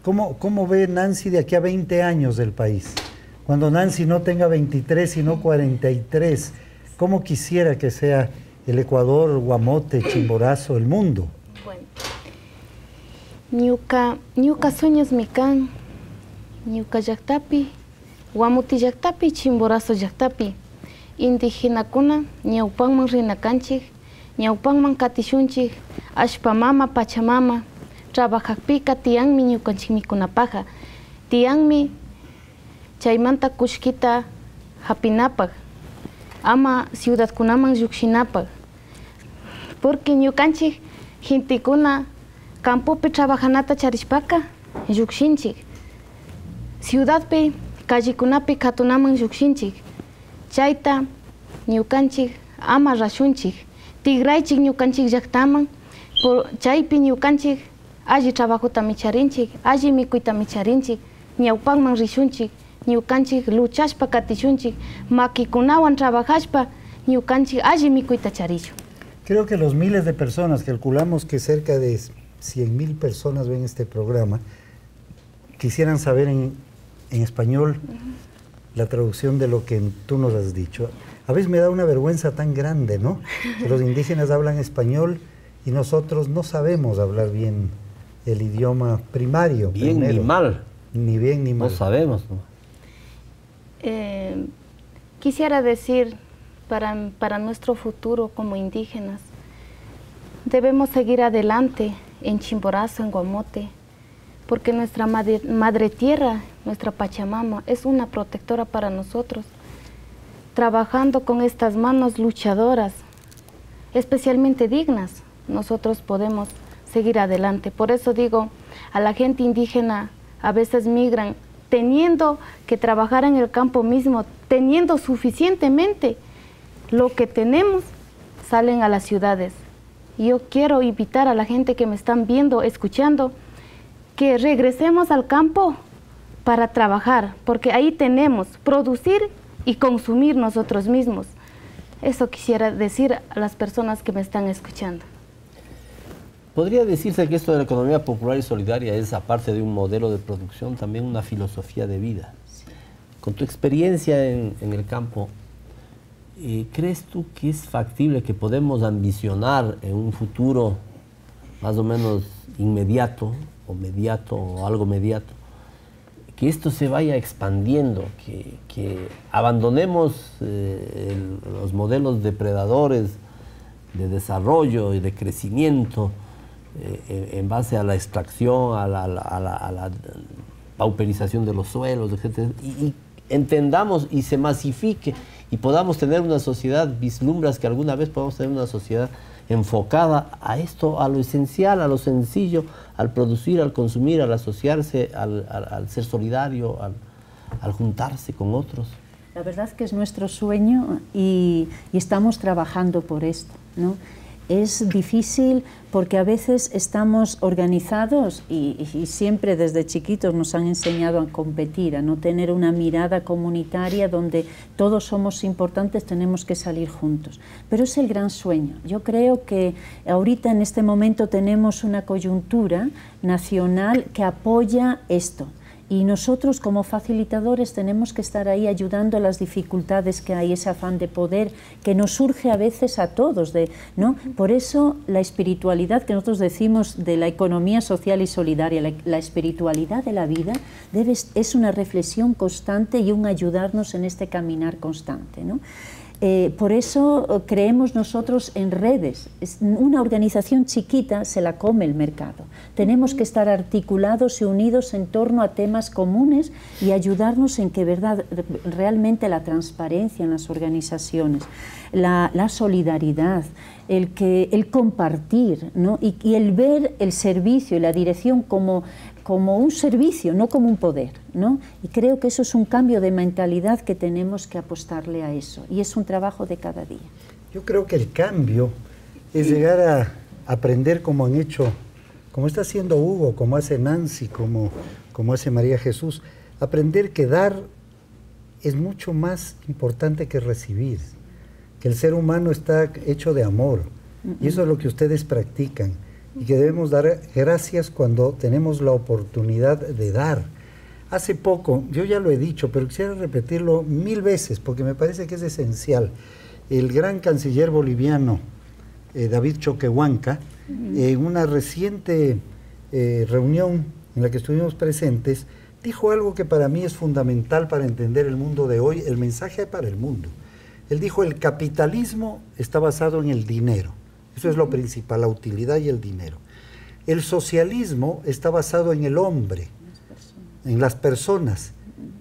¿Cómo ve Nancy de aquí a 20 años del país? Cuando Nancy no tenga 23, sino 43, ¿cómo quisiera que sea el Ecuador, Guamote, Chimborazo, el mundo? Bueno, ñuka sueños mikan, ñuka llaktapi, Guamote llaktapi, Chimborazo llaktapi, indigenakuna, ñawpanman rinakanchik, ñawpanman katishunchik, ashpamama, pachamama, trabajaqpika tiyanmi ñukanchik mikunapaqa, tiyanmi chaymanta kushkita hapinapaq, ama ciudadkunaman llukshinapaq, porque ñukanchik gentikuna campopi trabajanata charishpaqa llukshinchik, ciudadpi, callekunapi katunaman llukshinchik, chayta ñukanchik ama rashunchik, tigraychik ñukanchik llaqtaman, chaypi ñukanchik alli trabajuta micharinchik, alli mikuyta micharinchik, ñawpanman rishunchik, ñukanchik luchashpa katishunchik, makikunawan trabajashpa, ñukanchik alli mikuyta charishun. Creo que los miles de personas, calculamos que cerca de 100.000 personas ven este programa, quisieran saber en español la traducción de lo que tú nos has dicho. A veces me da una vergüenza tan grande, ¿no? Que los indígenas hablan español y nosotros no sabemos hablar bien el idioma primario. Bien primero. ni mal. Ni bien ni mal. No sabemos, ¿no? Quisiera decir, para nuestro futuro como indígenas, debemos seguir adelante en Chimborazo, en Guamote, porque nuestra madre tierra, nuestra Pachamama, es una protectora para nosotros. Trabajando con estas manos luchadoras, especialmente dignas, nosotros podemos seguir adelante. Por eso digo, a la gente indígena a veces migran, teniendo que trabajar en el campo mismo, teniendo suficientemente lo que tenemos, salen a las ciudades. Y yo quiero invitar a la gente que me están viendo, escuchando, que regresemos al campo para trabajar, porque ahí tenemos producir y consumir nosotros mismos. Eso quisiera decir a las personas que me están escuchando. ¿Podría decirse que esto de la economía popular y solidaria es, aparte de un modelo de producción, también una filosofía de vida? Sí. Con tu experiencia en el campo, ¿crees tú que es factible, que podemos ambicionar en un futuro más o menos inmediato, o mediato, o algo mediato, que esto se vaya expandiendo, que abandonemos los modelos depredadores de desarrollo y de crecimiento en base a la extracción, a la pauperización de los suelos, etc., y entendamos y se masifique y podamos tener una sociedad, vislumbras que alguna vez podamos tener una sociedad enfocada a esto, a lo esencial, a lo sencillo, al producir, al consumir, al asociarse, al ser solidario, al juntarse con otros? La verdad es que es nuestro sueño y estamos trabajando por esto, ¿no? Es difícil porque a veces estamos organizados y siempre desde chiquitos nos han enseñado a competir, a no tener una mirada comunitaria donde todos somos importantes, tenemos que salir juntos. Pero es el gran sueño. Yo creo que ahorita en este momento tenemos una coyuntura nacional que apoya esto. Y nosotros como facilitadores tenemos que estar ahí ayudando a las dificultades que hay, ese afán de poder que nos surge a veces a todos, ¿no? Por eso la espiritualidad que nosotros decimos de la economía social y solidaria, la espiritualidad de la vida, es una reflexión constante y un ayudarnos en este caminar constante, ¿no? Por eso creemos nosotros en redes. Una organización chiquita se la come el mercado. Tenemos que estar articulados y unidos en torno a temas comunes y ayudarnos en que realmente la transparencia en las organizaciones, la solidaridad, el compartir, ¿no? y el ver el servicio y la dirección como un servicio, no como un poder, ¿no? Y creo que eso es un cambio de mentalidad que tenemos que apostarle a eso, y es un trabajo de cada día. Yo creo que el cambio es llegar a aprender como han hecho, como está haciendo Hugo, como hace Nancy, como hace María Jesús, aprender que dar es mucho más importante que recibir, que el ser humano está hecho de amor, y eso es lo que ustedes practican. Y que debemos dar gracias cuando tenemos la oportunidad de dar. Hace poco, yo ya lo he dicho, pero quisiera repetirlo 1000 veces porque me parece que es esencial. El gran canciller boliviano, David Choquehuanca, en una reciente reunión en la que estuvimos presentes, dijo algo que para mí es fundamental para entender el mundo de hoy, el mensaje para el mundo. Él dijo, el capitalismo está basado en el dinero. Eso es lo principal, la utilidad y el dinero. El socialismo está basado en el hombre, en las personas,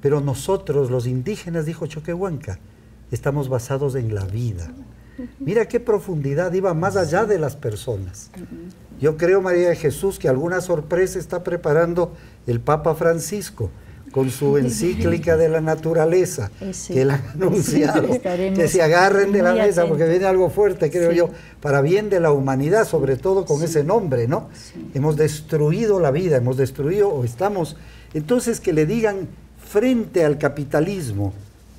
pero nosotros, los indígenas, dijo Choquehuanca, estamos basados en la vida. Mira qué profundidad, iba más allá de las personas. Yo creo, María de Jesús, que alguna sorpresa está preparando el Papa Francisco con su encíclica de la naturaleza, que él ha anunciado, que se agarren de la mesa porque viene algo fuerte, creo yo, para bien de la humanidad, sobre todo con ese nombre, ¿no? Hemos destruido la vida, hemos destruido o estamos... Entonces que le digan frente al capitalismo,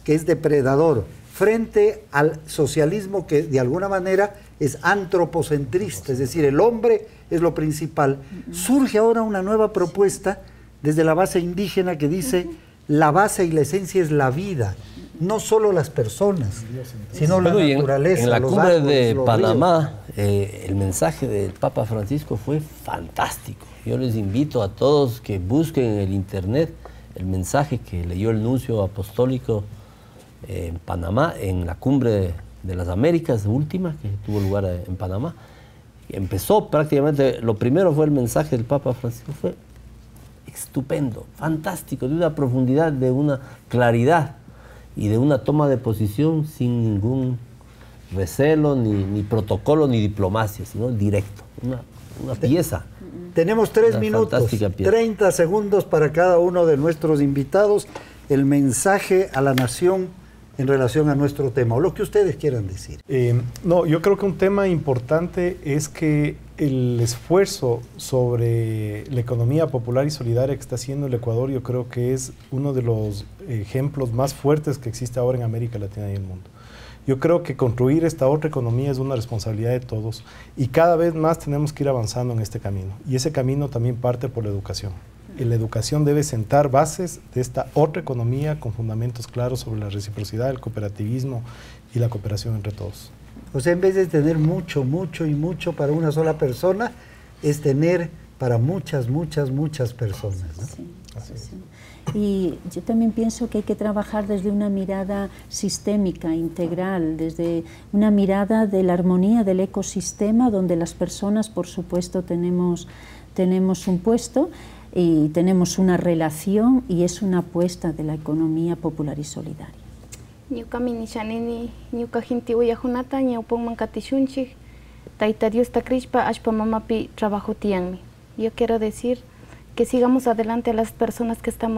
que es depredador, frente al socialismo que de alguna manera es antropocentrista, es decir, el hombre es lo principal. Surge ahora una nueva propuesta desde la base indígena que dice la base y la esencia es la vida, no solo las personas, sino la naturaleza. En la los cumbre árboles, de los Panamá, el mensaje del Papa Francisco fue fantástico. Yo les invito a todos que busquen en el internet el mensaje que leyó el nuncio apostólico en Panamá, en la cumbre de las Américas última, que tuvo lugar en Panamá. Empezó prácticamente, lo primero fue el mensaje del Papa Francisco, fue estupendo, fantástico, de una profundidad, de una claridad y de una toma de posición sin ningún recelo, ni protocolo, ni diplomacia, sino directo, una pieza. Tenemos 3 minutos, 30 segundos para cada uno de nuestros invitados, el mensaje a la nación en relación a nuestro tema, o lo que ustedes quieran decir. No, yo creo que un tema importante es que el esfuerzo sobre la economía popular y solidaria que está haciendo el Ecuador, yo creo que es uno de los ejemplos más fuertes que existe ahora en América Latina y el mundo. Yo creo que construir esta otra economía es una responsabilidad de todos y cada vez más tenemos que ir avanzando en este camino. Y ese camino también parte por la educación. Y la educación debe sentar bases de esta otra economía con fundamentos claros sobre la reciprocidad, el cooperativismo y la cooperación entre todos. O sea, en vez de tener mucho, mucho y mucho para una sola persona, es tener para muchas, muchas, muchas personas, ¿no? Sí, sí. Y yo también pienso que hay que trabajar desde una mirada sistémica, integral, desde una mirada de la armonía del ecosistema, donde las personas, por supuesto, tenemos un puesto y tenemos una relación, y es una apuesta de la economía popular y solidaria. Ñuka minishanini, ñuka jinti uyajunata, ñaupon mankatishunchik, taita Dios takrishpa, ashpa mamapi trabajo tianmi. Yo quiero decir que sigamos adelante a las personas que están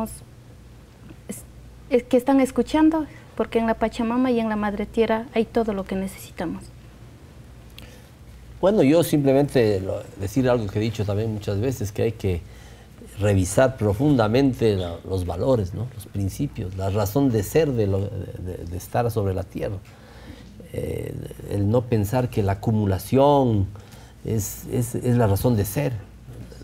escuchando, porque en la Pachamama y en la Madre Tierra hay todo lo que necesitamos. Bueno, yo simplemente decir algo que he dicho también muchas veces, que hay que revisar profundamente los valores, ¿no? Los principios, la razón de ser de estar sobre la tierra. El no pensar que la acumulación es la razón de ser.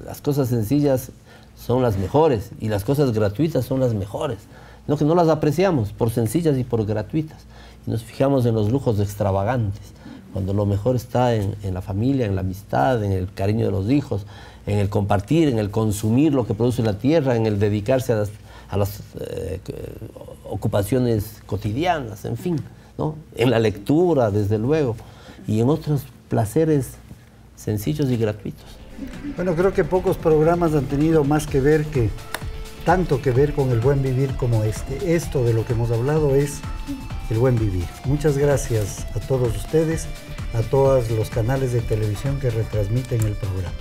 Las cosas sencillas son las mejores y las cosas gratuitas son las mejores. No, que no las apreciamos por sencillas y por gratuitas. Y nos fijamos en los lujos extravagantes, cuando lo mejor está en la familia, en la amistad, en el cariño de los hijos, en el compartir, en el consumir lo que produce la tierra, en el dedicarse a las ocupaciones cotidianas, en fin, ¿no? En la lectura, desde luego, y en otros placeres sencillos y gratuitos. Bueno, creo que pocos programas han tenido tanto que ver con el buen vivir como este. Esto de lo que hemos hablado es el buen vivir. Muchas gracias a todos ustedes, a todos los canales de televisión que retransmiten el programa.